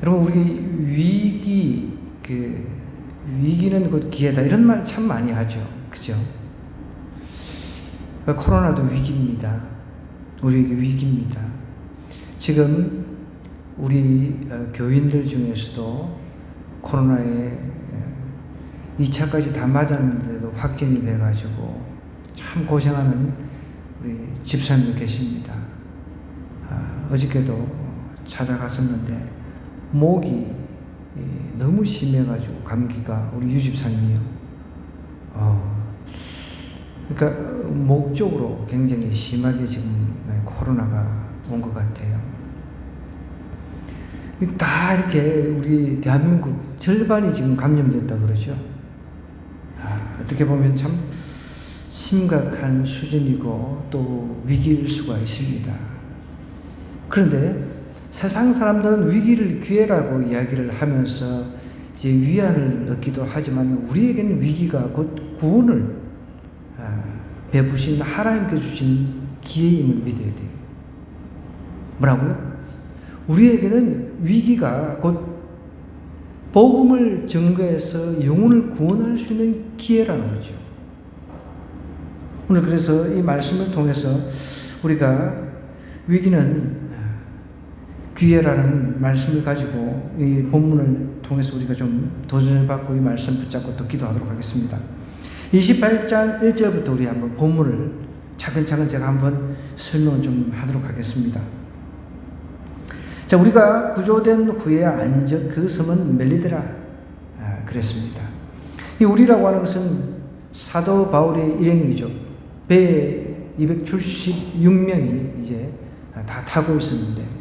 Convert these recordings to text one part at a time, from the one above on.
여러분, 우리 위기는 곧 기회다, 이런 말 참 많이 하죠. 그죠? 코로나도 위기입니다. 우리에게 위기입니다. 지금 우리 교인들 중에서도 코로나에 2차까지 다 맞았는데도 확진이 돼가지고 참 고생하는 우리 집사님도 계십니다. 어저께도 찾아갔었는데 목이 너무 심해가지고, 감기가, 우리 유집사님이요. 그러니까 목 쪽으로 굉장히 심하게 지금 코로나가 온 것 같아요. 다 이렇게 우리 대한민국 절반이 지금 감염됐다 그러죠. 어떻게 보면 참 심각한 수준이고 또 위기일 수가 있습니다. 그런데 세상 사람들은 위기를 기회라고 이야기를 하면서 이제 위안을 얻기도 하지만, 우리에게는 위기가 곧 구원을 베푸신 하나님께 주신 기회임을 믿어야 돼요. 뭐라고요? 우리에게는 위기가 곧 복음을 증거해서 영혼을 구원할 수 있는 기회라는 거죠. 오늘 그래서 이 말씀을 통해서 우리가 위기는 기회라는 말씀을 가지고 이 본문을 통해서 우리가 좀 도전을 받고 이 말씀 붙잡고 또 기도하도록 하겠습니다. 28장 1절부터 우리 한번 본문을 차근차근 제가 한번 설명을 좀 하도록 하겠습니다. 자, 우리가 구조된 후에 안적 그 섬은 멜리드라 그랬습니다. 이 우리라고 하는 것은 사도 바울의 일행이죠. 배에 276명이 이제 다 타고 있었는데,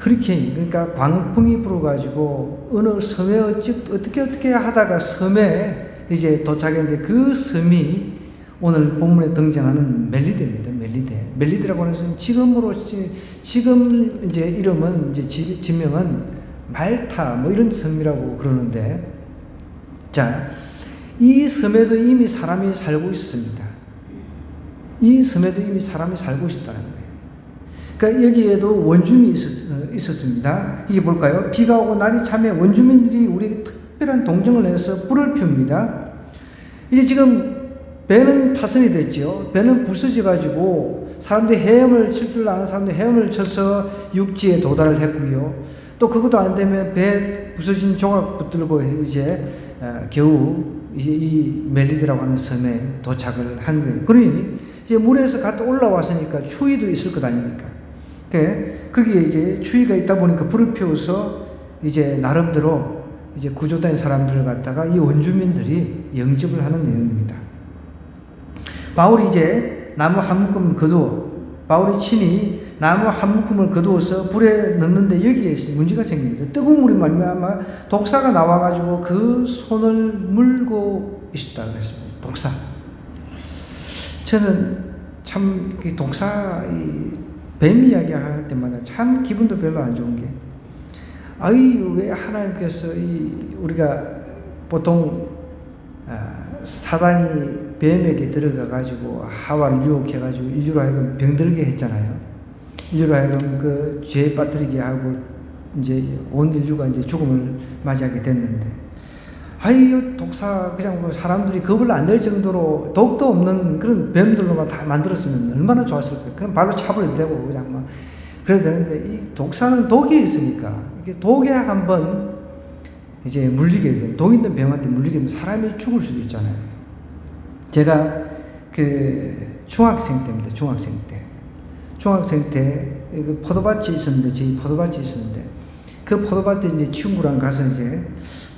허리케인, 그러니까 광풍이 불어가지고 어느 섬에 어떻게 하다가 섬에 이제 도착했는데, 그 섬이 오늘 본문에 등장하는 멜리드입니다. 멜리드라고 하는 것은 지금 이제 이름은 이제 지명은 말타 뭐 이런 섬이라고 그러는데, 자, 이 섬에도 이미 사람이 살고 있습니다. 이 섬에도 이미 사람이 살고 있었다는 거예요. 그러니까 여기에도 원주민이 있었습니다. 이게 뭘까요? 비가 오고 날이 차면 원주민들이 우리에게 특별한 동정을 해서 불을 피웁니다. 이제 지금 배는 파손이 됐죠. 배는 부서져가지고 사람들이 헤엄을 칠 줄 아는 사람들이 헤엄을 쳐서 육지에 도달을 했고요. 또 그것도 안 되면 배 부서진 조각 붙들고 이제 겨우 이제 이 멜리드라고 하는 섬에 도착을 한 거예요. 그러니 이제 물에서 갔다 올라왔으니까 추위도 있을 것 아닙니까? 거기에 이제 추위가 있다 보니까 불을 피워서 이제 나름대로 이제 구조된 사람들을 갖다가 이 원주민들이 영접을 하는 내용입니다. 바울이 이제 나무 한 묶음을 거두어, 바울이 친히 나무 한 묶음을 거두어서 불에 넣는데 여기에 문제가 생깁니다. 뜨거운 물이 말미암아 독사가 나와가지고 그 손을 물고 있었다 그랬습니다. 독사. 저는 참 독사, 뱀 이야기 할 때마다 참 기분도 별로 안 좋은 게, 왜 하나님께서 우리가 보통 사단이 뱀에게 들어가가지고 하와를 유혹해가지고 인류로 하여금 병들게 했잖아요. 인류로 하여금 그 죄에 빠뜨리게 하고 이제 온 인류가 이제 죽음을 맞이하게 됐는데, 독사, 그냥 뭐 사람들이 겁을 안 낼 정도로 독도 없는 그런 뱀들로만 다 만들었으면 얼마나 좋았을까요? 그냥 발로 차버려도 되고 그냥 막 그래도 되는데, 이 독사는 독이 있으니까 이게 독에 한번 이제 물리게 되면, 독 있는 뱀한테 물리게 되면 사람이 죽을 수도 있잖아요. 제가 중학생 때입니다. 중학생 때 포도밭이 있었는데, 저희 포도밭이 있었는데, 그 포도밭에 이제 친구랑 가서 이제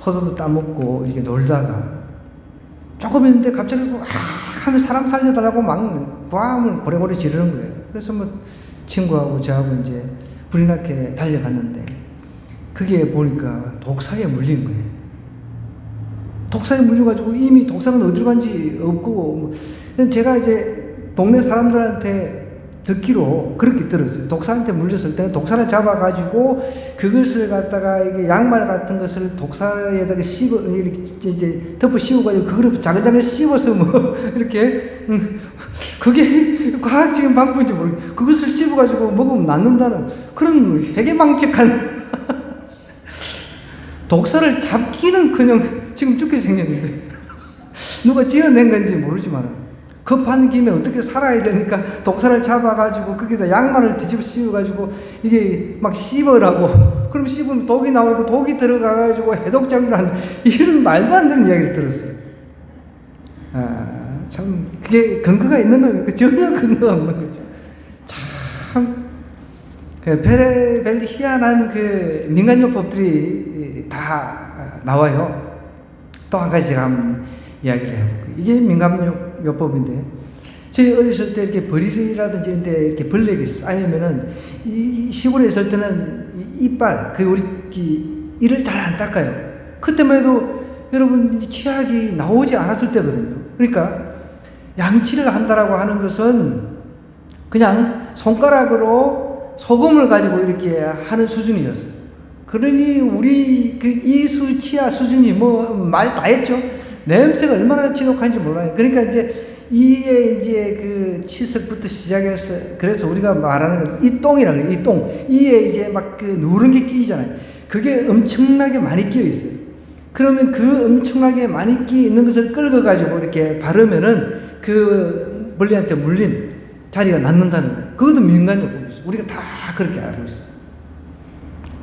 포도도 따먹고 이렇게 놀다가 조금 있는데 갑자기 하면 사람 살려달라고 막 과음을 고래고래 지르는 거예요. 그래서 뭐 친구하고 저하고 이제 불이 나게 달려갔는데, 그게 보니까 독사에 물린 거예요. 독사에 물려가지고 이미 독사는 어디로 간지 없고, 제가 이제 동네 사람들한테 듣기로 그렇게 들었어요. 독사한테 물렸을 때는 독사를 잡아가지고 그것을 갖다가 이게 양말 같은 것을 독사에다가 씹어, 이렇게 이제 덮어 씌워가지고 그거를 자글자글 씹어서 뭐 이렇게 그게 과학적인 방법인지 모르겠어요. 그것을 씹어가지고 먹으면 낫는다는 그런 회개망측한 독사를 잡기는커녕 지금 죽게 생겼는데 누가 지어낸 건지 모르지만 급한 김에 어떻게 살아야 되니까 독사를 잡아가지고 거기다 양말을 뒤집어 씌워가지고 이게 막 씹으라고. 그럼 씹으면 독이 나오니까 독이 들어가가지고 해독작용을 하는 이런 말도 안 되는 이야기를 들었어요. 참 그게 근거가 있는 겁니까? 전혀 근거가 없는 거죠. 참 별의별 희한한 그 민간요법들이 다 나와요. 또 한 가지 제가 한번 이야기를 해볼게요. 이게 민간요법인데, 저희 어렸을 때 이렇게 벌이라든지 이런 데 이렇게 벌레가 쌓이면은 이 시골에 있을 때는 이빨, 우리 이를 잘 안 닦아요. 그때만 해도 여러분 치약이 나오지 않았을 때거든요. 그러니까 양치를 한다라고 하는 것은 그냥 손가락으로 소금을 가지고 이렇게 하는 수준이었어요. 그러니 우리 그 이수 치아 수준이 뭐 말 다 했죠. 냄새가 얼마나 지독한지 몰라요. 그러니까 이제 이에 이제 그 치석부터 시작해서, 그래서 우리가 말하는 건 이똥이라고 해요. 이똥. 이에 이제 막 그 누런 게 끼잖아요. 그게 엄청나게 많이 끼어 있어요. 그러면 그 엄청나게 많이 끼어 있는 것을 긁어가지고 이렇게 바르면은 그 벌레한테 물린 자리가 낫는다는 거예요. 그것도 민간요법이죠. 우리가 다 그렇게 알고 있어요.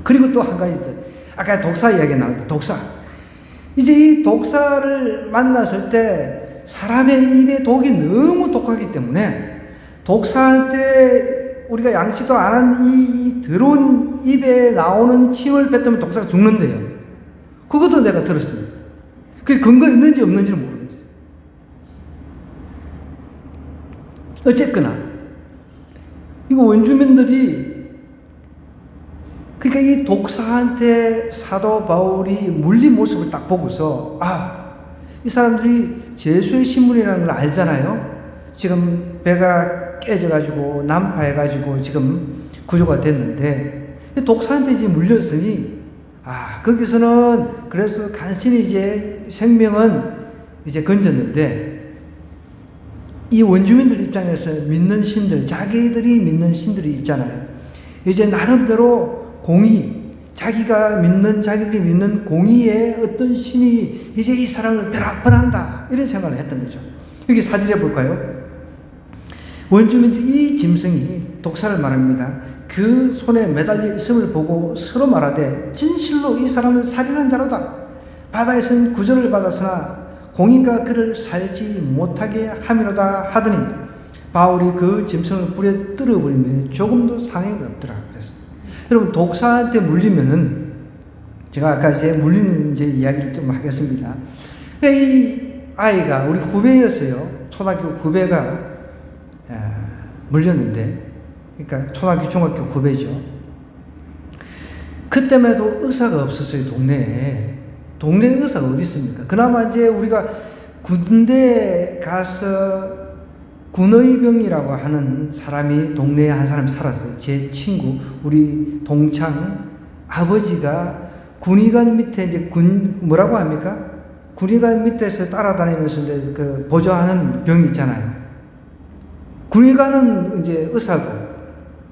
그리고 또 한 가지 더, 아까 독사 이야기 나왔는데, 독사. 이제 이 독사를 만났을 때 사람의 입에 독이 너무 독하기 때문에 독사한테 우리가 양치도 안 한 이 더러운 입에 나오는 침을 뱉으면 독사가 죽는데요. 그것도 내가 들었습니다. 그게 근거 있는지 없는지는 모르겠어요. 어쨌거나 이거 원주민들이, 그러니까 이 독사한테 사도 바울이 물린 모습을 딱 보고서, 이 사람들이 예수의 신분이라는 걸 알잖아요. 지금 배가 깨져가지고 난파해가지고 지금 구조가 됐는데, 독사한테 이제 물렸으니, 거기서는 그래서 간신히 이제 생명은 이제 건졌는데, 이 원주민들 입장에서 믿는 신들, 자기들이 믿는 신들이 있잖아요. 이제 나름대로 공의, 자기들이 믿는 공의의 어떤 신이 이제 이 사람을 변한다, 이런 생각을 했던 거죠. 여기 사진해 볼까요? 원주민들이 이 짐승이, 독사를 말합니다. 그 손에 매달려 있음을 보고 서로 말하되, 진실로 이 사람은 살인한 자로다. 바다에서는 구절을 받았으나 공의가 그를 살지 못하게 함이로다 하더니, 바울이 그 짐승을 불에 떨어버리면 조금도 상함이 없더라. 그래서 여러분, 독사한테 물리면은, 제가 아까 이제 물리는 이제 이야기를 좀 하겠습니다. 이 아이가 우리 후배였어요. 초등학교 후배가 물렸는데, 그러니까 초등학교, 중학교 후배죠. 그때만 해도 의사가 없었어요, 동네에. 동네에 의사가 어디 있습니까? 그나마 이제 우리가 군대 가서 군의병이라고 하는 사람이 동네에 한 사람이 살았어요. 제 친구, 우리 동창 아버지가 군의관 밑에 이제 뭐라고 합니까? 군의관 밑에서 따라다니면서 이제 그 보조하는 병이 있잖아요. 군의관은 이제 의사고,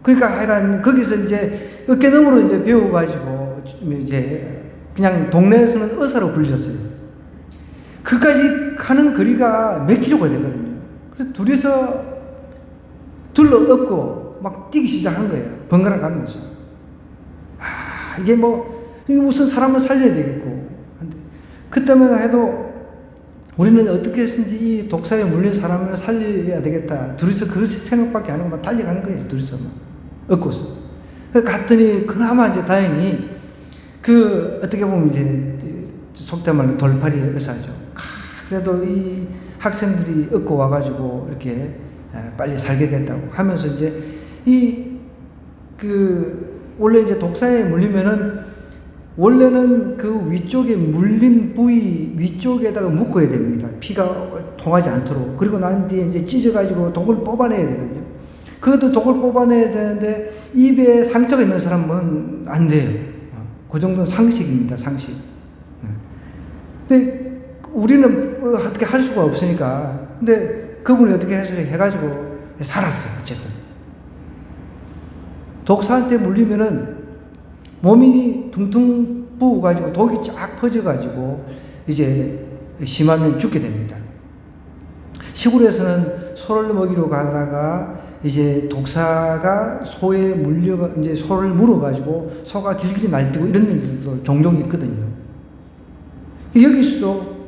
그러니까 하여간 거기서 이제 어깨너머로 이제 배워가지고 이제 그냥 동네에서는 의사로 불렸어요. 그까지 가는 거리가 몇 킬로가 되거든요. 그래서 둘이서 둘러엎고 막 뛰기 시작한 거예요. 번갈아 가면서. 이게 무슨 사람을 살려야 되겠고. 그때만 해도 우리는 어떻게 해서든지 이 독사에 물린 사람을 살려야 되겠다. 둘이서 그 생각밖에 안 하고 달려간 거예요. 둘이서 엎고서. 갔더니 그나마 이제 다행히 어떻게 보면 이제 속된 말로 돌팔이 의사죠. 그래도 이 학생들이 얻고 와가지고 이렇게 빨리 살게 됐다고 하면서 이제 원래 이제 독사에 물리면은 원래는 그 위쪽에 물린 부위 위쪽에다가 묶어야 됩니다. 피가 통하지 않도록. 그리고 난 뒤에 이제 찢어가지고 독을 뽑아내야 되거든요. 그것도 독을 뽑아내야 되는데 입에 상처가 있는 사람은 안 돼요. 그 정도는 상식입니다, 상식. 근데 우리는 어떻게 할 수가 없으니까. 근데 그분이 어떻게 해가지고 살았어요, 어쨌든. 독사한테 물리면은 몸이 퉁퉁 부어가지고 독이 쫙 퍼져가지고 이제 심하면 죽게 됩니다. 시골에서는 소를 먹이러 가다가 이제 독사가 소에 물려가 이제 소를 물어가지고 소가 길길이 날뛰고 이런 일들도 종종 있거든요. 여기서도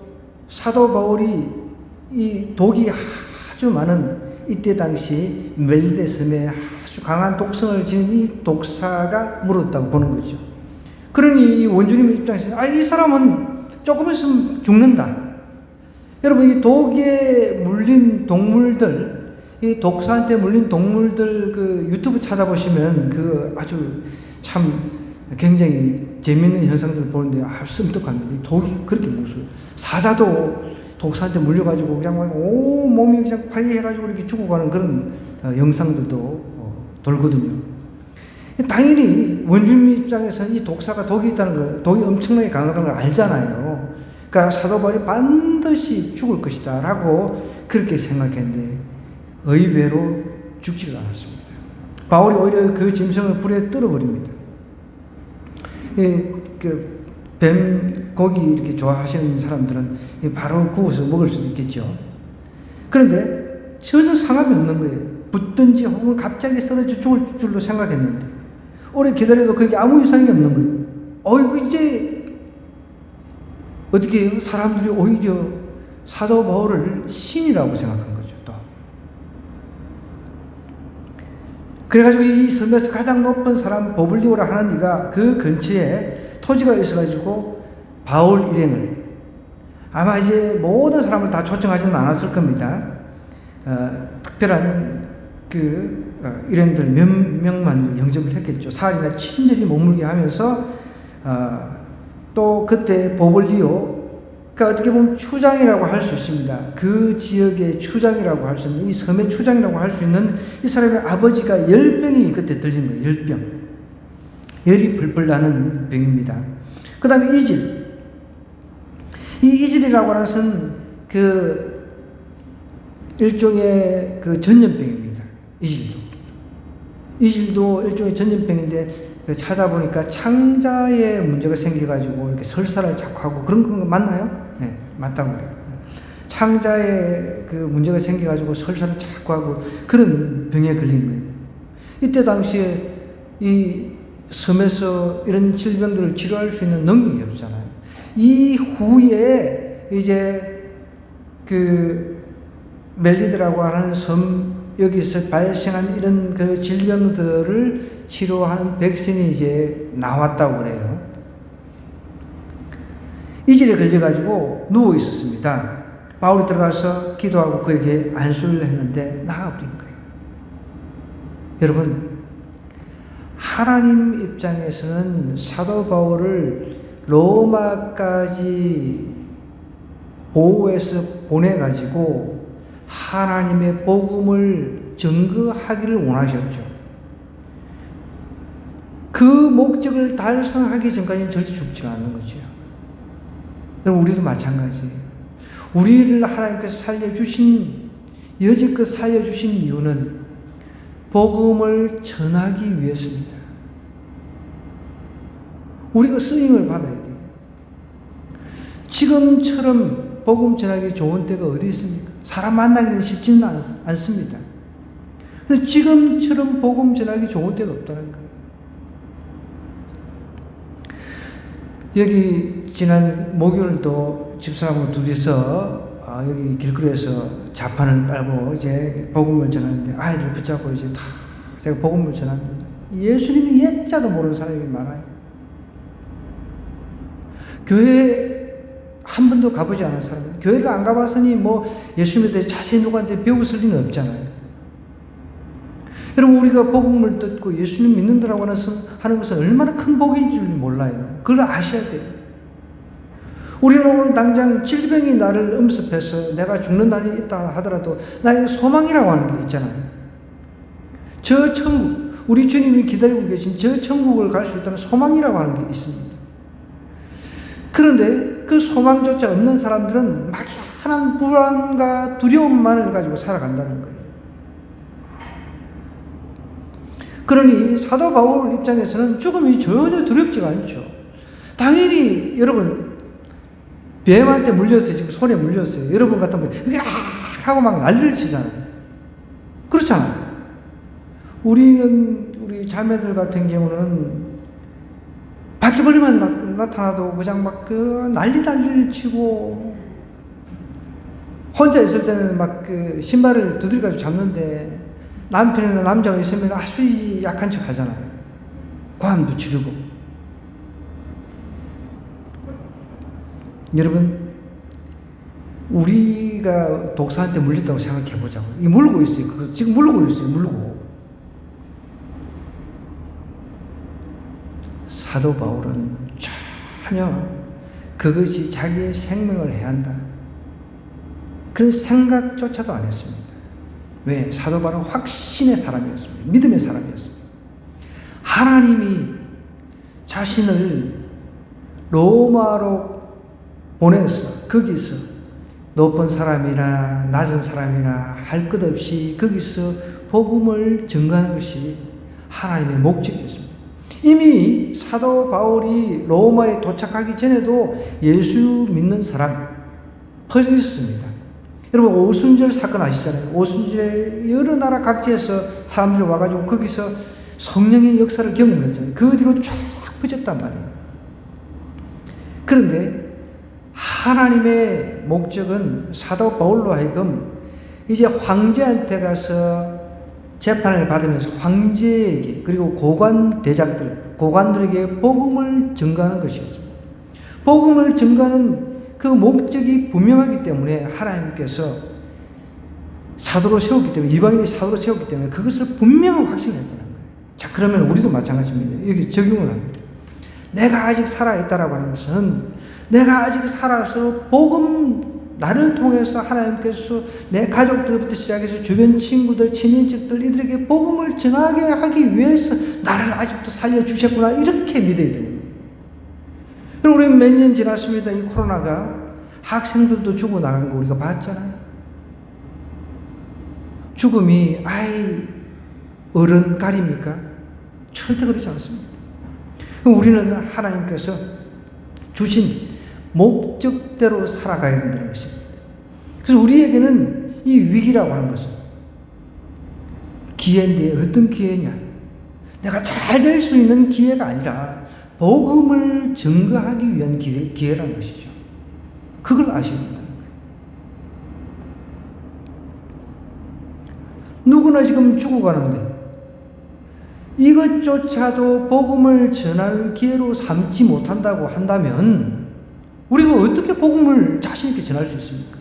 사도 바울이 이 독이 아주 많은 이때 당시 멜리데 섬에 아주 강한 독성을 지닌 이 독사가 물었다고 보는 거죠. 그러니 이 원주님 입장에서 이 사람은 조금 있으면 죽는다. 여러분 이 독에 물린 동물들, 이 독사한테 물린 동물들 그 유튜브 찾아보시면 그 아주 참 굉장히 재밌는 현상들을 보는데 섬뜩합니다. 독이 그렇게 무서워요. 사자도 독사한테 물려가지고 그냥 온 몸이 그냥 파리해가지고 이렇게 죽어가는 그런 영상들도 돌거든요. 당연히 원주민 입장에서는 이 독사가 독이 있다는 걸, 독이 엄청나게 강하다는 걸 알잖아요. 그러니까 사도 바울이 반드시 죽을 것이다 라고 그렇게 생각했는데 의외로 죽지를 않았습니다. 바울이 오히려 그 짐승을 불에 떨어버립니다. 뱀 고기 이렇게 좋아하시는 사람들은 바로 구워서 먹을 수도 있겠죠. 그런데 전혀 상함이 없는 거예요. 붙든지 혹은 갑자기 쓰러져 죽을 줄로 생각했는데 오래 기다려도 그게 아무 이상이 없는 거예요. 어이구 이제 어떻게 해요? 사람들이 오히려 사도 바울을 신이라고 생각한 거죠. 또 그래가지고 이 섬에서 가장 높은 사람 보블리오라 하는 이가 그 근처에 토지가 있어가지고 바울 일행을 아마 이제 모든 사람을 다 초청하지는 않았을 겁니다. 특별한 그 일행들 몇 명만 영접을 했겠죠. 사흘이나 친절히 머물게 하면서 또 그때 보블리오, 그러니까 어떻게 보면 추장이라고 할 수 있습니다. 그 지역의 추장이라고 할 수 있는, 이 섬의 추장이라고 할 수 있는 이 사람의 아버지가 열병이 그때 들린 거예요. 열병. 열이 불불 나는 병입니다. 그 다음에 이질. 이 이질이라고 하는 것은 그 일종의 그 전염병입니다. 이질도 일종의 전염병인데 찾아보니까 창자에 문제가 생겨가지고 이렇게 설사를 자꾸 하고 그런 거 맞나요? 네, 맞다고 그래요. 창자에 그 문제가 생겨가지고 설사를 자꾸 하고 그런 병에 걸린 거예요. 이때 당시에 이 섬에서 이런 질병들을 치료할 수 있는 능력이 없잖아요. 이후에 이제 그 멜리드라고 하는 섬 여기서 발생한 이런 그 질병들을 치료하는 백신이 이제 나왔다고 그래요. 이질에 걸려가지고 누워 있었습니다. 바울이 들어가서 기도하고 그에게 안수를 했는데 나아버린 거예요. 여러분, 하나님 입장에서는 사도 바울을 로마까지 보호해서 보내가지고 하나님의 복음을 증거하기를 원하셨죠. 그 목적을 달성하기 전까지는 절대 죽지 않는 거죠. 여러분, 우리도 마찬가지예요. 우리를 하나님께서 살려주신, 여지껏 살려주신 이유는 복음을 전하기 위해서입니다. 우리가 쓰임을 받아야 돼요. 지금처럼 복음 전하기 좋은 때가 어디 있습니까? 사람 만나기는 쉽지는 않습니다. 그래서 지금처럼 복음 전하기 좋은 때가 없다는 거예요. 여기 지난 목요일도 집사람하고 둘이서 여기 길거리에서 자판을 깔고 이제 복음을 전하는데 아이들 붙잡고 이제 다 제가 복음을 전합니다. 예수님이 옛자도 모르는 사람이 많아요. 교회 한 번도 가보지 않은 사람, 교회를 안 가봤으니 뭐 예수님에 대해서 자세히 누구한테 배웠을 리는 없잖아요. 여러분, 우리가 복음을 듣고 예수님 믿는다라고 하는 것은 얼마나 큰 복인 줄 몰라요. 그걸 아셔야 돼요. 우리는 오늘 당장 질병이 나를 음습해서 내가 죽는 날이 있다 하더라도 나에게 소망이라고 하는 게 있잖아요. 저 천국, 우리 주님이 기다리고 계신 저 천국을 갈 수 있다는 소망이라고 하는 게 있습니다. 그런데 그 소망조차 없는 사람들은 막연한 불안과 두려움만을 가지고 살아간다는 거예요. 그러니 사도 바울 입장에서는 죽음이 전혀 두렵지가 않죠. 당연히 여러분 뱀한테 물렸어요. 지금 손에 물렸어요. 여러분 같으면 으악 하고 막 난리를 치잖아요. 그렇잖아요. 우리 자매들 같은 경우는 바퀴벌레만 나타나도 그냥 막 난리를 치고, 혼자 있을 때는 막 신발을 두드려가지고 잡는데 남편이나 남자가 있으면 아주 약한 척 하잖아요. 고함도 지르고. 여러분, 우리가 독사한테 물렸다고 생각해 보자고. 이 물고 있어요. 지금 물고 있어요. 물고. 사도 바울은 전혀 그것이 자기의 생명을 해한다, 그런 생각조차도 안 했습니다. 왜? 사도 바울은 확신의 사람이었습니다. 믿음의 사람이었습니다. 하나님이 자신을 로마로 보내서 거기서 높은 사람이나 낮은 사람이나 할 것 없이 거기서 복음을 전가하는 것이 하나님의 목적이었습니다. 이미 사도 바울이 로마에 도착하기 전에도 예수 믿는 사람 퍼져 있습니다. 여러분, 오순절 사건 아시잖아요. 오순절에 여러 나라 각지에서 사람들이 와가지고 거기서 성령의 역사를 경험했잖아요. 그 뒤로 쫙 퍼졌단 말이에요. 그런데 하나님의 목적은 사도 바울로 하여금 이제 황제한테 가서 재판을 받으면서 황제에게, 그리고 고관들에게 복음을 전가하는 것이었습니다. 복음을 전가하는 그 목적이 분명하기 때문에 하나님께서 사도로 세웠기 때문에, 이방인이 사도로 세웠기 때문에 그것을 분명히 확신했다는 거예요. 자, 그러면 우리도 마찬가지입니다. 여기 적용을 합니다. 내가 아직 살아있다라고 하는 것은 내가 아직 살아서 복음, 나를 통해서 하나님께서 내 가족들부터 시작해서 주변 친구들, 친인척들, 이들에게 복음을 전하게 하기 위해서 나를 아직도 살려주셨구나, 이렇게 믿어야 되는 거예요. 그리고 우리 몇 년 지났습니다. 이 코로나가 학생들도 죽어나간 거 우리가 봤잖아요. 죽음이 어른 가립니까? 절대 그렇지 않습니다. 우리는 하나님께서 주신 목적대로 살아가야 된다는 것입니다. 그래서 우리에게는 이 위기라고 하는 것은 기회인데, 어떤 기회냐? 내가 잘 될 수 있는 기회가 아니라 복음을 증거하기 위한 기회라는 것이죠. 그걸 아셔야 된다는 거예요. 누구나 지금 죽어가는데 이것조차도 복음을 전하는 기회로 삼지 못한다고 한다면 우리가 어떻게 복음을 자신 있게 전할 수 있습니까?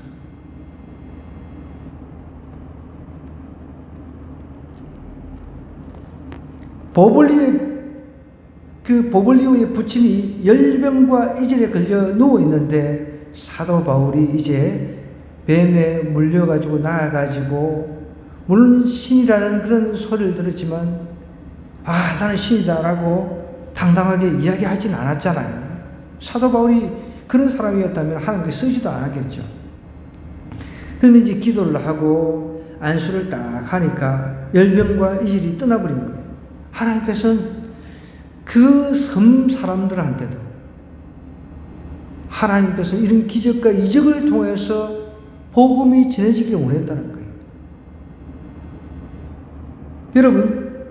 보볼리오의 부친이 열병과 이절에 걸려 누워 있는데 사도 바울이 이제 뱀에 물려가지고 나아가지고, 물론 신이라는 그런 소리를 들었지만 나는 신이다라고 당당하게 이야기하진 않았잖아요. 사도 바울이 그런 사람이었다면 하나님께 쓰지도 않았겠죠. 그런데 이제 기도를 하고 안수를 딱 하니까 열병과 이절이 떠나버린 거예요. 하나님께서는 그 섬 사람들한테도 하나님께서 이런 기적과 이적을 통해서 복음이 전해지길 원했다는 거예요. 여러분,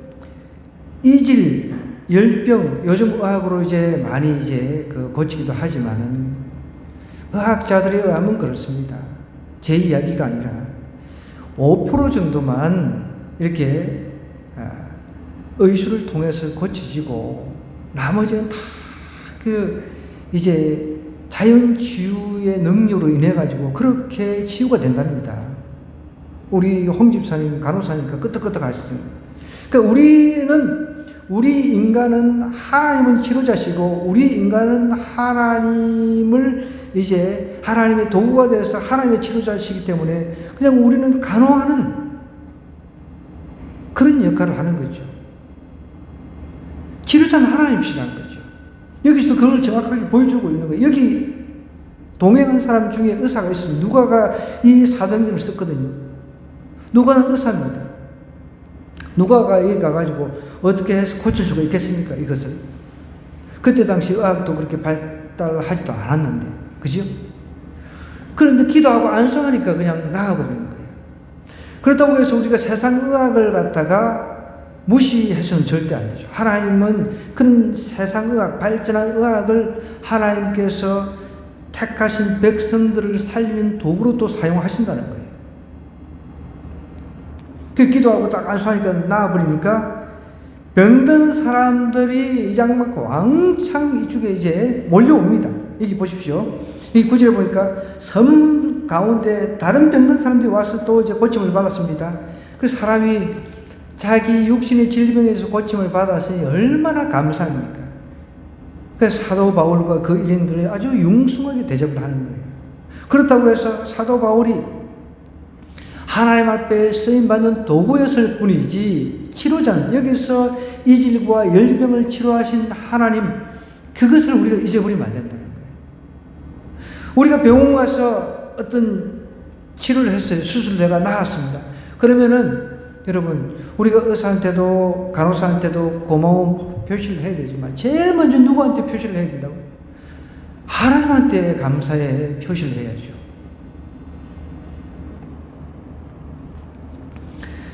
이질, 열병, 요즘 의학으로 이제 많이 고치기도 하지만은 의학자들에 의하면 그렇습니다. 제 이야기가 아니라 5% 정도만 이렇게 의술을 통해서 고쳐지고 나머지는 다 이제 자연 치유의 능력으로 인해 가지고 그렇게 치유가 된답니다. 우리 홍 집사님 간호사니까 끄떡끄떡 하시잖아요. 그러니까 우리 인간은 하나님은 치료자시고 우리 인간은 하나님의 도구가 되어서 하나님의 치료자시기 때문에 그냥 우리는 간호하는 그런 역할을 하는 거죠. 치료자는 하나님이시라는 거죠. 여기서도 그걸 정확하게 보여주고 있는 거예요. 여기 동행한 사람 중에 의사가 있으면 누가가 이 사도행전을 썼거든요. 누가는 의사입니다. 누가가 여기 가가지고 어떻게 해서 고칠 수가 있겠습니까? 이것을. 그때 당시 의학도 그렇게 발달하지도 않았는데, 그죠? 그런데 기도하고 안수하니까 그냥 나아버리는 거예요. 그렇다고 해서 우리가 세상 의학을 갖다가 무시해서는 절대 안 되죠. 하나님은 그런 세상 의학, 발전한 의학을 하나님께서 택하신 백성들을 살리는 도구로 또 사용하신다는 거예요. 그 기도하고 딱 안수하니까 나아버리니까 병든 사람들이 이장 맞고 왕창 이쪽에 이제 몰려옵니다. 여기 보십시오. 이 구절에 보니까 섬 가운데 다른 병든 사람들이 와서 또 이제 고침을 받았습니다. 그 사람이 자기 육신의 질병에서 고침을 받았으니 얼마나 감사합니까? 그래서 사도 바울과 그 일인들이 아주 융숭하게 대접을 하는 거예요. 그렇다고 해서 사도 바울이 하나님 앞에 쓰임받는 도구였을 뿐이지 치료자는, 여기서 이질과 열병을 치료하신 하나님, 그것을 우리가 잊어버리면 안 된다는 거예요. 우리가 병원 가서 어떤 치료를 했어요. 수술내가 나았습니다. 그러면은 여러분, 우리가 의사한테도 간호사한테도 고마운 표시를 해야 되지만 제일 먼저 누구한테 표시를 해야 된다고? 하나님한테 감사의 표시를 해야죠.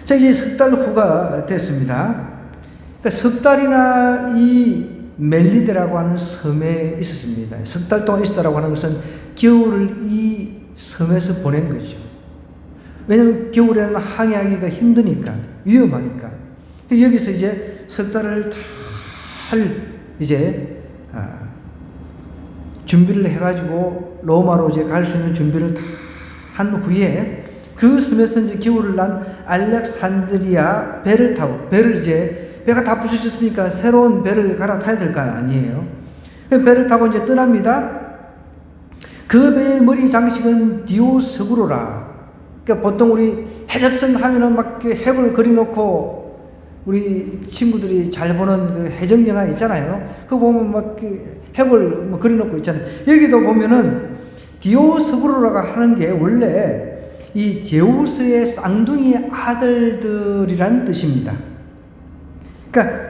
자, 이제 석 달 후가 됐습니다. 그러니까 석 달이나 이 멜리데라고 하는 섬에 있었습니다. 석 달 동안 있었다라고 하는 것은 겨울을 이 섬에서 보낸 거죠. 왜냐하면 겨울에는 항해하기가 힘드니까, 위험하니까. 여기서 이제 석 달을 잘 이제 준비를 해가지고 로마로 이제 갈 수 있는 준비를 다 한 후에 그 섬에서 이제 겨울을 난 알렉산드리아 배를 타고, 배를 이제 배가 다 부서졌으니까 새로운 배를 갈아타야 될 거 아니에요. 배를 타고 이제 떠납니다. 그 배의 머리 장식은 디오스구로라. 그러니까 보통 우리 해적선 하면은 막 해골 그려놓고 우리 친구들이 잘 보는 그 해적 영화 있잖아요. 그거 보면 막 해골 뭐 그려놓고 있잖아요. 여기도 보면은 디오스구로라가 하는 게 원래 이 제우스의 쌍둥이 아들들이란 뜻입니다. 그러니까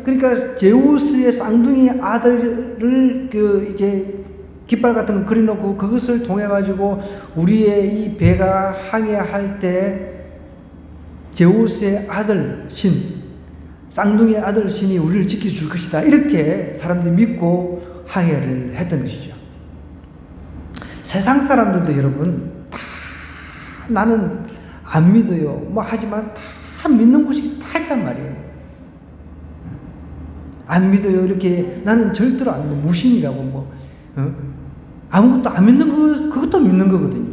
그러니까 제우스의 쌍둥이 아들을 그 이제 깃발 같은 거 그려놓고 그것을 통해 가지고 우리의 이 배가 항해할 때 제우스의 아들 신, 쌍둥이 아들 신이 우리를 지켜줄 것이다, 이렇게 사람들이 믿고 항해를 했던 것이죠. 세상 사람들도 여러분 다 나는 안 믿어요 뭐 하지만 다 믿는 곳이 다 있단 말이에요. 안 믿어요 이렇게 나는 절대로 안 믿어, 무신이라고 뭐 아무것도 안 믿는 거, 그것도 믿는 거거든요.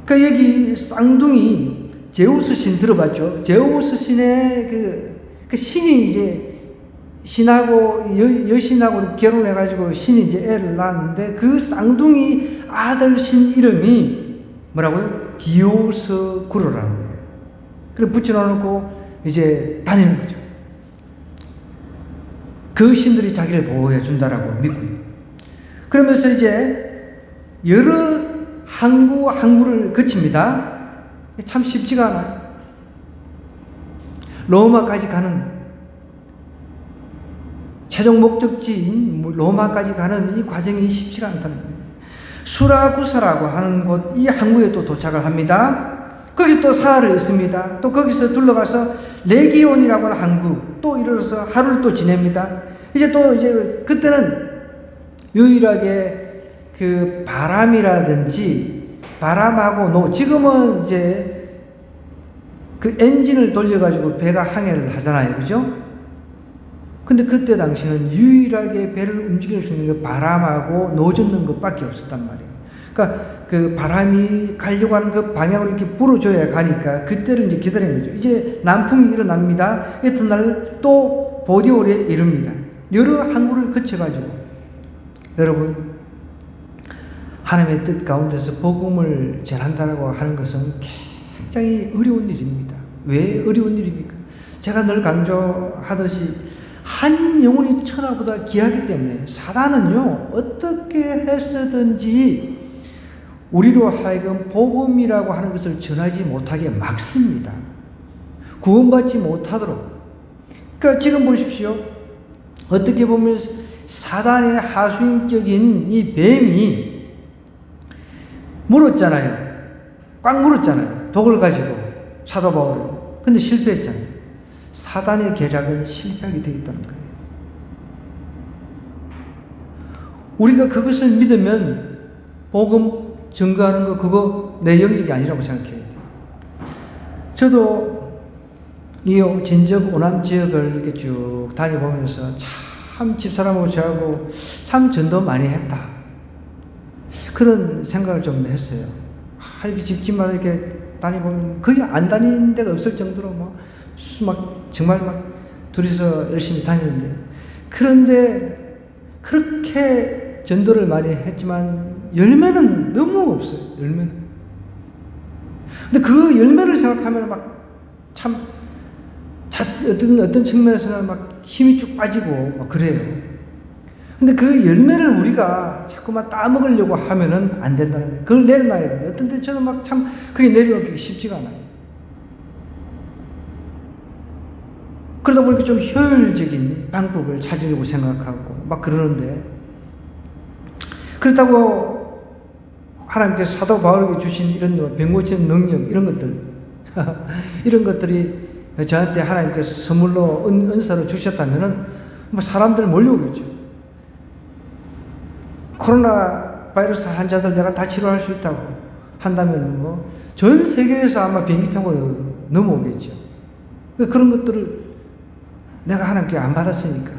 그러니까 여기 쌍둥이 제우스 신 들어봤죠? 제우스 신의 그 신이 이제 신하고 여신하고 결혼해가지고 신이 이제 애를 낳았는데 그 쌍둥이 아들 신 이름이 뭐라고요? 디오스구로라는 거예요. 그래 붙여놓고 이제 다니는 거죠. 그 신들이 자기를 보호해 준다라고 믿고요. 그러면서 이제 여러 항구를 거칩니다. 참 쉽지가 않아요. 로마까지 가는, 최종 목적지인 로마까지 가는 이 과정이 쉽지가 않다는 거예요. 수라구사라고 하는 곳, 이 항구에 또 도착을 합니다. 거기 또 사흘을 있습니다. 또 거기서 둘러가서 레기온이라고 하는 항구 또 이르러서 하루를 또 지냅니다. 이제 그때는 유일하게 그 바람이라든지 바람하고 지금은 이제 그 엔진을 돌려가지고 배가 항해를 하잖아요. 그죠? 근데 그때 당시는 유일하게 배를 움직일 수 있는 게 바람하고 노젓는 것밖에 없었단 말이에요. 그러니까 그 바람이 가려고 하는 그 방향으로 이렇게 불어줘야 가니까 그때를 이제 기다린 거죠. 이제 남풍이 일어납니다. 이튿날 또 보디올에 이릅니다. 여러 항구를 거쳐가지고 여러분, 하나님의 뜻 가운데서 복음을 전한다라고 하는 것은 굉장히 어려운 일입니다. 왜 어려운 일입니까? 제가 늘 강조하듯이 한 영혼이 천하보다 귀하기 때문에 사단은요 어떻게 했든지 우리로 하여금 복음이라고 하는 것을 전하지 못하게 막습니다. 구원받지 못하도록. 그러니까 지금 보십시오. 어떻게 보면 사단의 하수인격인 이 뱀이 물었잖아요. 꽉 물었잖아요. 독을 가지고 사도 바울을. 근데 실패했잖아요. 사단의 계략은 실패하게 되어 있다는 거예요. 우리가 그것을 믿으면 복음 증거하는 거 그거 내 영역이 아니라고 생각해야 돼요. 저도 이 진접 오남 지역을 이렇게 쭉 다녀보면서 참 집사람하고 저하고 참 전도 많이 했다. 그런 생각을 좀 했어요. 이렇게 집집마다 이렇게 다니보면 거의 안 다니는 데가 없을 정도로 막 정말 막 둘이서 열심히 다니는데, 그런데 그렇게 전도를 많이 했지만 열매는 너무 없어요. 열매는. 근데 그 열매를 생각하면 막 참 어떤 측면에서는 막 힘이 쭉 빠지고 막 그래요. 근데 그 열매를 우리가 자꾸만 따먹으려고 하면은 안 된다는 거예요. 그걸 내려놔야 된다. 어떤 때 저는 막 참 그게 내려놓기 쉽지가 않아요. 그러다 보니까 좀 효율적인 방법을 찾으려고 생각하고 막 그러는데, 그렇다고 하나님께서 사도 바울에게 주신 이런 병 고치는 능력, 이런 것들 이런 것들이 저한테 하나님께서 선물로 은사를 주셨다면은 뭐 사람들 몰려오겠죠. 코로나 바이러스 환자들 내가 다 치료할 수 있다고 한다면 뭐 전 세계에서 아마 비행기 타고 넘어오겠죠. 그런 것들을 내가 하나님께 안 받았으니까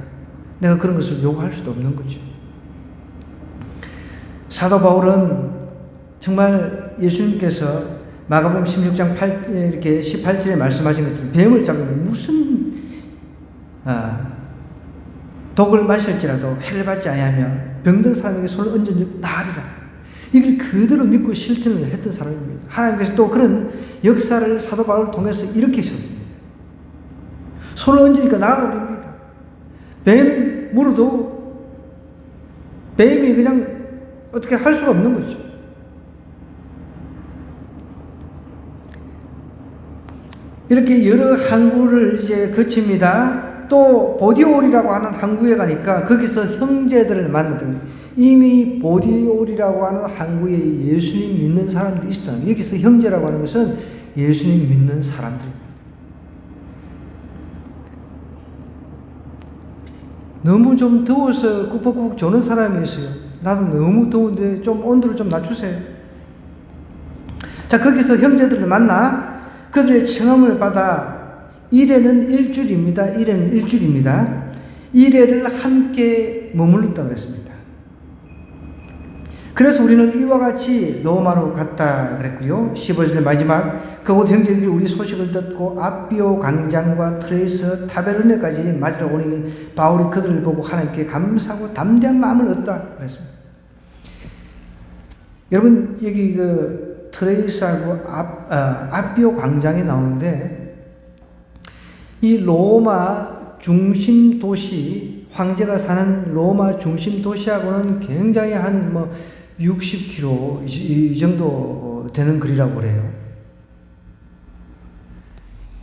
내가 그런 것을 요구할 수도 없는 거죠. 사도 바울은 정말 예수님께서 마가복음 16장 18절에 말씀하신 것처럼 뱀을 잡으면 무슨 독을 마실지라도 해를 받지 아니하며 병든 사람에게 손을 얹은 나으리라. 이걸 그대로 믿고 실천을 했던 사람입니다. 하나님께서 또 그런 역사를 사도 바울을 통해서 일으키셨습니다. 손을 얹으니까 나아버립니다. 뱀 물어도 뱀이 그냥 어떻게 할 수가 없는 거죠. 이렇게 여러 항구를 이제 거칩니다. 또 보디올이라고 하는 항구에 가니까 거기서 형제들을 만나더니, 이미 보디올이라고 하는 항구에 예수님 믿는 사람들이 있었다. 여기서 형제라고 하는 것은 예수님 믿는 사람들입니다. 너무 좀 더워서 꾹꾹꾹 조는 사람이 있어요. 나도 너무 더운데 좀 온도를 좀 낮추세요. 자, 거기서 형제들을 만나 그들의 청함을 받아 일에는 일주일입니다. 일에는 일주일입니다. 일회를 함께 머물렀다 그랬습니다. 그래서 우리는 이와 같이 로마로 갔다 그랬고요. 15절 마지막, 그곳 형제들이 우리 소식을 듣고 아비오 광장과 트레이스 타베르네까지 맞으러 오니 바울이 그들을 보고 하나님께 감사하고 담대한 마음을 얻었다 그랬습니다. 여러분, 여기 그 트레이스하고 아비오 광장에 나오는데, 이 로마 중심 도시, 황제가 사는 로마 중심 도시하고는 굉장히 한 60km 이 정도 되는 거리라고 그래요.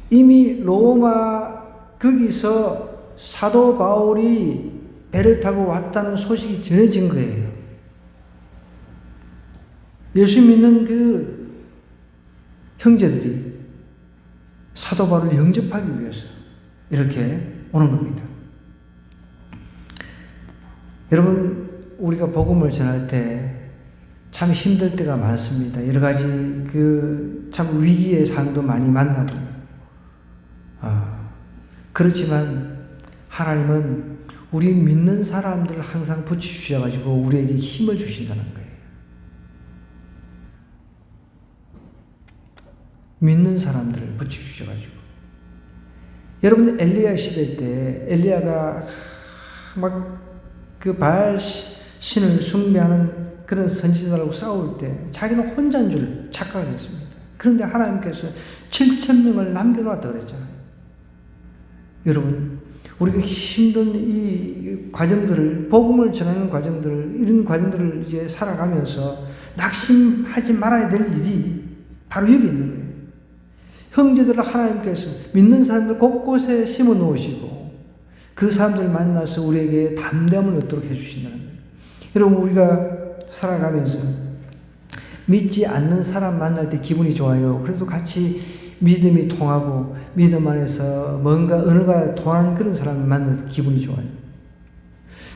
이미 로마 거기서 사도 바울이 배를 타고 왔다는 소식이 전해진 거예요. 예수 믿는 그 형제들이 사도 바울을 영접하기 위해서 이렇게 오는 겁니다. 여러분, 우리가 복음을 전할 때 참 힘들 때가 많습니다. 여러 가지 참 위기의 상도 많이 만나고. 그렇지만 하나님은 우리 믿는 사람들을 항상 붙여주셔가지고 우리에게 힘을 주신다는 거예요. 믿는 사람들을 붙여주셔가지고. 여러분, 엘리야 시대 때 엘리야가 막 그 바알 신을 숭배하는 그런 선지자들하고 싸울 때 자기는 혼자인 줄 착각을 했습니다. 그런데 하나님께서 7,000명을 남겨놓았다 그랬잖아요. 여러분, 우리가 힘든 이 과정들을, 복음을 전하는 과정들을, 이런 과정들을 이제 살아가면서 낙심하지 말아야 될 일이 바로 여기 있는 거예요. 형제들을 하나님께서 믿는 사람들 곳곳에 심어 놓으시고, 그 사람들 만나서 우리에게 담대함을 얻도록 해주신다는 거예요. 여러분, 우리가 살아가면서 믿지 않는 사람 만날 때 기분이 좋아요. 그래도 같이 믿음이 통하고 믿음 안에서 뭔가 언어가 통하는 그런 사람을 만날 때 기분이 좋아요.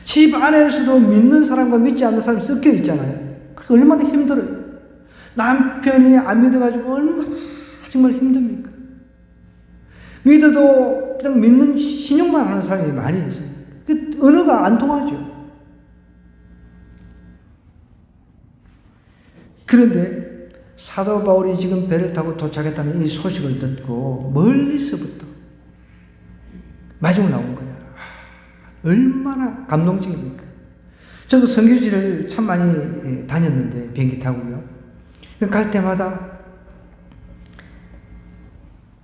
집 안에서도 믿는 사람과 믿지 않는 사람이 섞여 있잖아요. 그게 얼마나 힘들어요. 남편이 안 믿어가지고 얼마나 정말 힘듭니까? 믿어도 그냥 믿는 신용만 하는 사람이 많이 있어요. 그 언어가 안 통하죠. 그런데 사도 바울이 지금 배를 타고 도착했다는 이 소식을 듣고 멀리서부터 마중 나온 거야. 얼마나 감동적입니까? 저도 선교지를 참 많이 다녔는데 비행기 타고요. 갈 때마다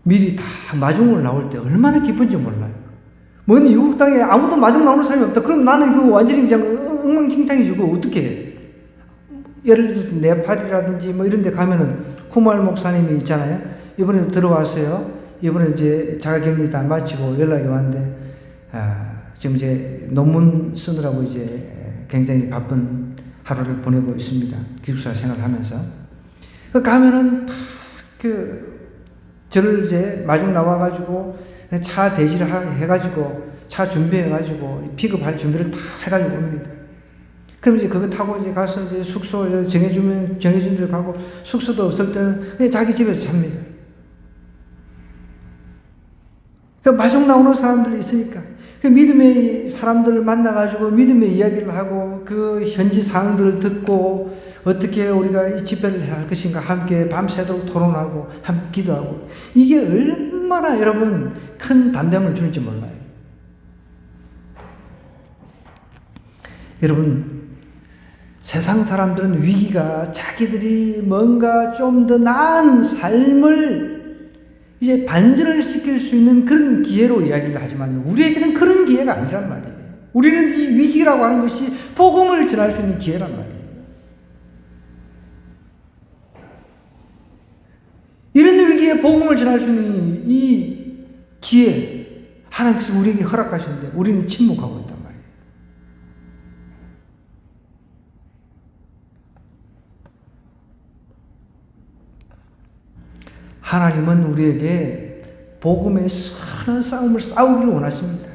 미리 다 마중을 나올 때 얼마나 기쁜지 몰라요. 먼 이국 땅에 아무도 마중 나오는 사람이 없다. 그럼 나는 이거 완전히 그냥 엉망진창이지고 어떻게 해? 예를 들어서 네팔이라든지 뭐 이런 데 가면은 쿠말 목사님이 있잖아요. 이번에도 들어왔어요. 이번에 이제 자가격리 다 마치고 연락이 왔는데, 지금 이제 논문 쓰느라고 이제 굉장히 바쁜 하루를 보내고 있습니다. 기숙사 생활을 하면서. 가면은 저를 이제 마중 나와가지고 차 대지를 해가지고 차 준비해가지고 픽업할 준비를 다 해가지고 옵니다. 그럼 이제 그거 타고 이제 가서 이제 숙소 정해준 데로 가고 숙소도 없을 때는 그냥 자기 집에서 잡니다. 마중 나오는 사람들이 있으니까 그 믿음의 사람들을 만나가지고 믿음의 이야기를 하고 그 현지 상황들을 듣고 어떻게 우리가 이 집회를 할 것인가 함께 밤새도록 토론하고 함께 기도하고 이게 얼마나 여러분 큰 담대함을 주는지 몰라요. 여러분, 세상 사람들은 위기가 자기들이 뭔가 좀 더 나은 삶을 이제 반전을 시킬 수 있는 그런 기회로 이야기를 하지만 우리에게는 그런 기회가 아니란 말이에요. 우리는 이 위기라고 하는 것이 복음을 전할 수 있는 기회란 말이에요. 이런 위기에 복음을 전할 수 있는 이 기회 하나님께서 우리에게 허락하셨는데 우리는 침묵하고 있단 말이에요. 하나님은 우리에게 복음의 선한 싸움을 싸우기를 원하십니다.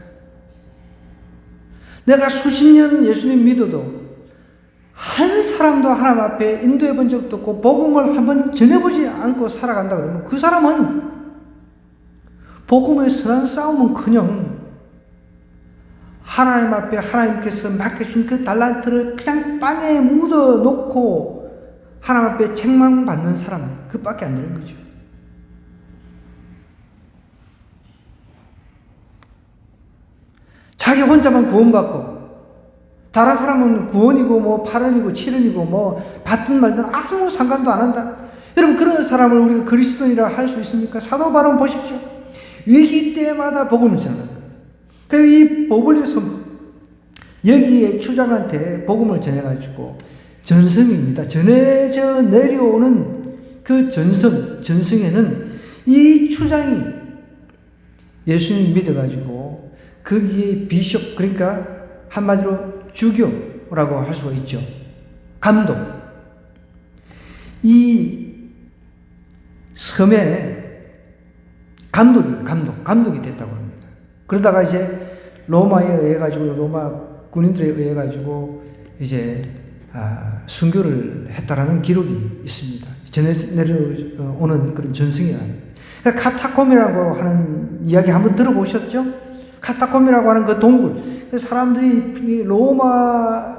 내가 수십 년 예수님 믿어도 한 사람도 하나님 앞에 인도해 본 적도 없고 복음을 한번 전해보지 않고 살아간다 그러면 그 사람은 복음의 선한 싸움은커녕 하나님 앞에 하나님께서 맡겨준 그 달란트를 그냥 땅에 묻어놓고 하나님 앞에 책망받는 사람 그밖에 안 되는 거죠. 자기 혼자만 구원받고 다른 사람은 구원이고 뭐 8원이고 7원이고 뭐 받든 말든 아무 상관도 안 한다. 여러분, 그런 사람을 우리가 그리스도인이라 할 수 있습니까? 사도 바울은 보십시오. 위기 때마다 복음을 전하는 거예요. 그리고 이 보블리오스 여기에 추장한테 복음을 전해가지고 전성입니다. 전해져 내려오는 그 전성에는 이 추장이 예수님 믿어가지고 거기에 비숍, 그러니까 한마디로 주교라고 할 수가 있죠. 감독. 이 섬에 감독이 됐다고 합니다. 그러다가 이제 로마에 의해 가지고 로마 군인들에 의해 가지고 이제 순교를 했다라는 기록이 있습니다. 전해 내려오는 그런 전승이라. 그러니까 카타콤이라고 하는 이야기 한번 들어보셨죠? 카타콤이라고 하는 그 동굴. 사람들이 로마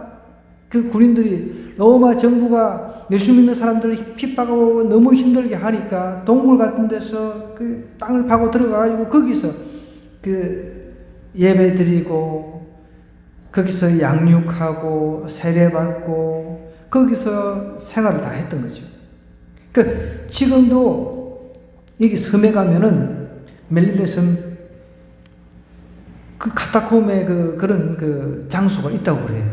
그 군인들이 로마 정부가 예수 믿는 사람들을 핍박하고 너무 힘들게 하니까 동굴 같은 데서 그 땅을 파고 들어가가지고 거기서 그 예배 드리고 거기서 양육하고 세례받고 거기서 생활을 다 했던 거죠. 그 지금도 여기 섬에 가면은 멜리데 섬 그 카타콤에 그런 그 장소가 있다고 그래요.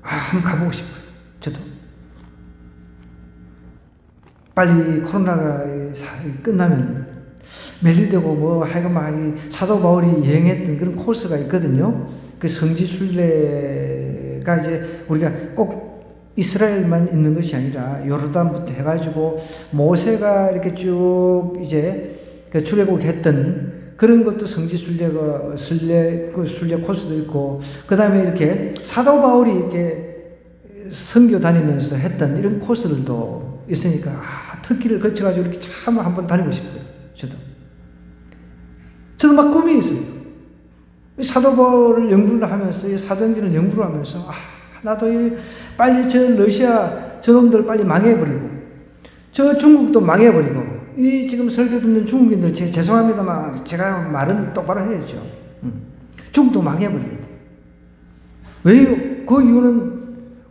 한번 가보고 싶어요. 저도. 빨리 코로나가 끝나면 멜리되고 뭐 하여간 막 사도 바울이 여행했던 그런 코스가 있거든요. 그 성지순례가 이제 우리가 꼭 이스라엘만 있는 것이 아니라 요르단부터 해가지고 모세가 이렇게 쭉 이제 그 출애굽했던 그런 것도 순례 코스도 있고, 그 다음에 이렇게 사도 바울이 이렇게 선교 다니면서 했던 이런 코스들도 있으니까, 터키를 거쳐가지고 이렇게 참 한번 다니고 싶어요. 저도 막 꿈이 있어요. 사도 바울을 연구를 하면서, 사도행전을 연구를 하면서, 나도 빨리 저 러시아 저놈들 빨리 망해버리고, 저 중국도 망해버리고, 이 지금 설교 듣는 중국인들 죄송합니다만 제가 말은 똑바로 해야죠. 중국도 망해버려야 돼. 왜요? 그 이유는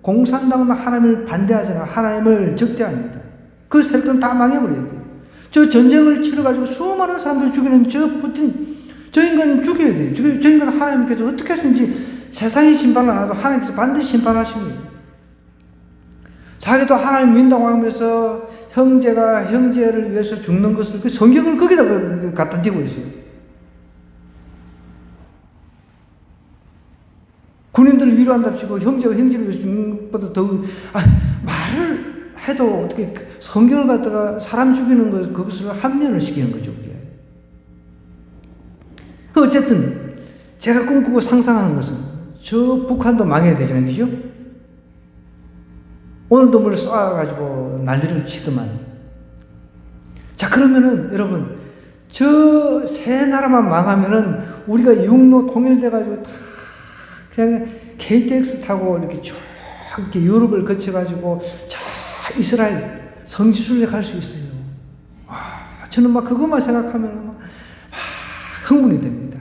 공산당은 하나님을 반대하잖아요. 하나님을 적대합니다. 그 세력들은 다 망해버려야 돼요. 저 전쟁을 치러가지고 수많은 사람들 죽이는 저 푸틴, 저 인간 죽여야 돼요. 저 인간 하나님께서 어떻게 하시는지 세상이 심판 안 하도 하나님께서 반드시 심판하십니다. 자기도 하나님 믿는다고 하면서 형제가 형제를 위해서 죽는 것을, 그 성경을 거기다 갖다 대고 있어요. 군인들을 위로한답시고 형제가 형제를 위해서 죽는 것보다 더 말을 해도 어떻게 성경을 갖다가 사람 죽이는 것, 그것을 합리화를 시키는 거죠. 그게. 어쨌든 제가 꿈꾸고 상상하는 것은 저 북한도 망해야 되잖아요. 그죠? 오늘도 뭘 쏴가지고 난리를 치더만. 자, 그러면은 여러분, 저 세 나라만 망하면은 우리가 육로 통일돼가지고 다 그냥 KTX 타고 이렇게 쭉 이렇게 유럽을 거쳐가지고 저 이스라엘 성지순례 갈 수 있어요. 저는 막 그것만 생각하면 흥분이 됩니다.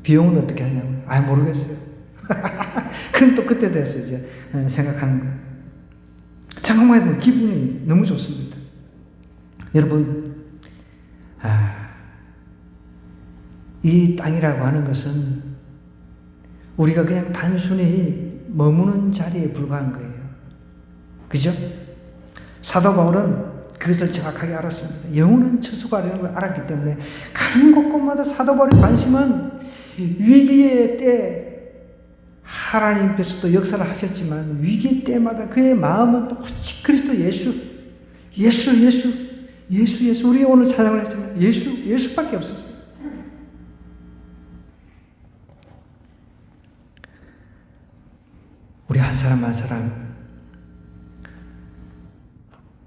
비용은 어떻게 하냐고요? 모르겠어요. 그건 또 그때 돼서 이제 생각하는 거예요. 생각만 해보면 기분이 너무 좋습니다. 여러분, 이 땅이라고 하는 것은 우리가 그냥 단순히 머무는 자리에 불과한 거예요. 그죠? 사도 바울은 그것을 정확하게 알았습니다. 영원한 처수가라는 걸 알았기 때문에 가는 곳곳마다 사도 바울의 관심은 위기의 때 하나님께서도 역사를 하셨지만 위기 때마다 그의 마음은 오직 그리스도 예수. 우리 오늘 찬양을 했지만 예수밖에 없었어요. 우리 한 사람 한 사람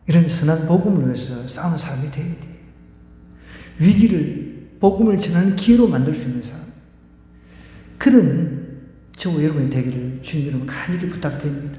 이런 선한 복음을 위해서 싸우는 사람이 돼야 돼. 위기를 복음을 전하는 기회로 만들 수 있는 사람. 그런 저와 여러분이 되기를 주님 여러분 간절히 부탁드립니다.